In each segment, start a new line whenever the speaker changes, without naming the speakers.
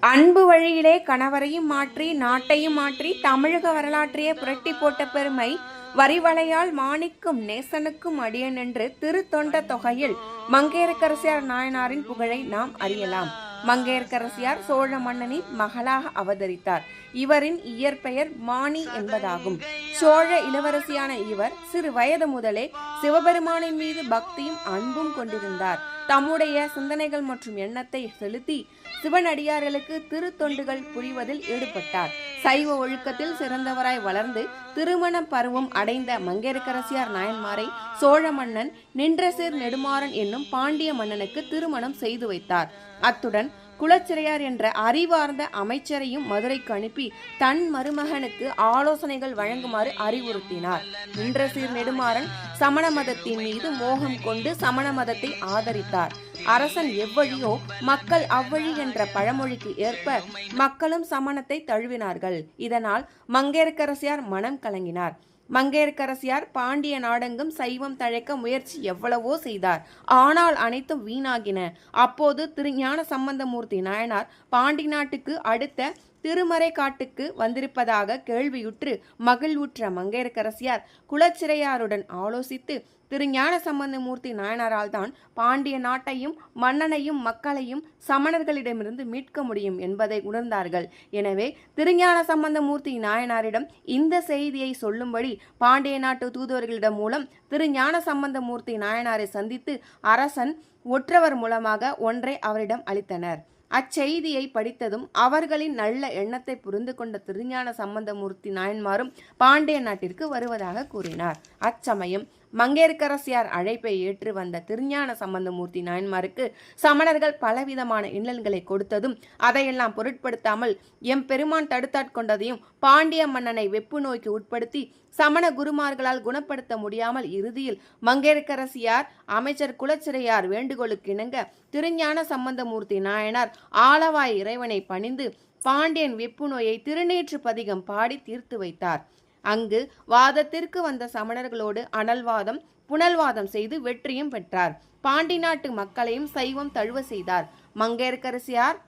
அன்பு வழியிலே கணவரையும் மாற்றி நாட்டையும் மாற்றி தமிழக வரலாற்றையே புரட்டி போட்ட பெருமை வரிவளையால் மாணிக்கும் நேசனுக்கும் அடியன் என்று திருத்தொண்ட தொகையில் மங்கையர்க்கரசியார் நாயனாரின் புகழை நாம் அறியலாம். மங்கையர்க்கரசியார் சோழ மன்னனின் மகளாக அவதரித்தார். இவரின் இயற்பெயர் மாணி என்பதாகும். சோழ இளவரசியான இவர் சிறு வயது முதலே சிவபெருமானின் மீது பக்தியும் அன்பும் கொண்டிருந்தார். தம்முடைய சிந்தனைகள் மற்றும் எண்ணத்தை செலுத்தி சிவனடியார்களுக்கு திருத்தொண்டுகள் புரிவதில் ஈடுபட்டார். சைவ ஒழுக்கத்தில் சிறந்தவராய் வளர்ந்து திருமண பருவம் அடைந்த மங்கையர்க்கரசியார் நாயன்மாரை சோழ மன்னன் நின்றசீர் நெடுமாறன் என்னும் பாண்டிய மன்னனுக்கு திருமணம் செய்து வைத்தார். அத்துடன் குலச்சிறையார் என்ற அறிவார்ந்த அமைச்சரையும் மதுரைக்கு அனுப்பி தன் மருமகனுக்கு ஆலோசனைகள் வழங்குமாறு அறிவுறுத்தினார். நின்றசீர் நெடுமாறன் சமண மதத்தின் மீது மோகம் கொண்டு சமண மதத்தை ஆதரித்தார். அரசன் எவ்வழியோ மக்கள் அவ்வழி என்ற பழமொழிக்கு ஏற்ப மக்களும் சமணத்தை தழுவினார்கள். இதனால் மங்கையர்க்கரசியார் மனம் கலங்கினார். மங்கையர்க்கரசியார் பாண்டிய நாடெங்கும் சைவம் தழைக்க முயற்சி எவ்வளவோ செய்தார். ஆனால் அனைத்தும் வீணாகின. அப்போது திருஞான சம்பந்தமூர்த்தி நாயனார் பாண்டி நாட்டுக்கு அடுத்த திருமறைக்காட்டுக்கு வந்திருப்பதாக கேள்வியுற்று மகிழ்வுற்ற மங்கையர்க்கரசியார் குலச்சிறையாருடன் ஆலோசித்து திருஞான சம்பந்தமூர்த்தி நாயனாரால் தான் பாண்டிய நாட்டையும் மன்னனையும் மக்களையும் சமணர்களிடமிருந்து மீட்க முடியும் என்பதை உணர்ந்தார்கள். எனவே திருஞான சம்பந்தமூர்த்தி நாயனாரிடம் இந்த செய்தியை சொல்லும்படி பாண்டிய நாட்டு தூதுவர்களிடம் மூலம் திருஞான சம்பந்தமூர்த்தி நாயனாரை சந்தித்து அரசன் ஒற்றவர் மூலமாக ஒன்றை அவரிடம் அளித்தனர். அச்செய்தியை படித்ததும் அவர்களின் நல்ல எண்ணத்தை புரிந்து கொண்ட திருஞான சம்பந்தமூர்த்தி நாயன்மாரும் பாண்டிய நாட்டிற்கு வருவதாக கூறினார். அச்சமயம் மங்கையர்க்கரசியார் அழைப்பை ஏற்று வந்த திருஞான சம்பந்தமூர்த்தி நாயன்மாருக்கு சமணர்கள் பலவிதமான இன்னல்களை கொடுத்ததும் அதையெல்லாம் பொருட்படுத்தாமல் எம்பெருமான் தடுத்தாட்கொண்டதையும் பாண்டிய மன்னனை வெப்பு நோய்க்கு உட்படுத்தி சமண குருமார்களால் குணப்படுத்த முடியாமல் இறுதியில் மங்கையர்க்கரசியார் அமைச்சர் குலச்சிறையார் வேண்டுகோளுக்கு இணங்க திருஞான சம்பந்தமூர்த்தி நாயனார் ஆலவாய் இறைவனை பணிந்து பாண்டியன் வெப்பு நோயை திருநீற்று பதிகம் பாடி தீர்த்து வைத்தார். அங்கு வாதத்திற்கு வந்த சமணர்களோடு அனல்வாதம் புனல்வாதம் செய்து வெற்றியும் பெற்றார். பாண்டி நாட்டு மக்களையும் சைவம் தழுவ செய்தார். மங்கையர்க்கரசியார்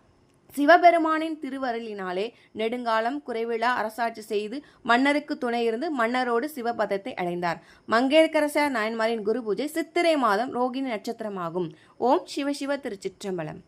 சிவபெருமானின் திருவருளினாலே நெடுங்காலம் குறைவிழா அரசாட்சி செய்து மன்னருக்கு துணை இருந்து மன்னரோடு சிவபதத்தை அடைந்தார். மங்கையர்க்கரசியார் நாயன்மாரின் குரு பூஜை சித்திரை மாதம் ரோகிணி நட்சத்திரமாகும். ஓம் சிவசிவ திருச்சிற்றம்பலம்.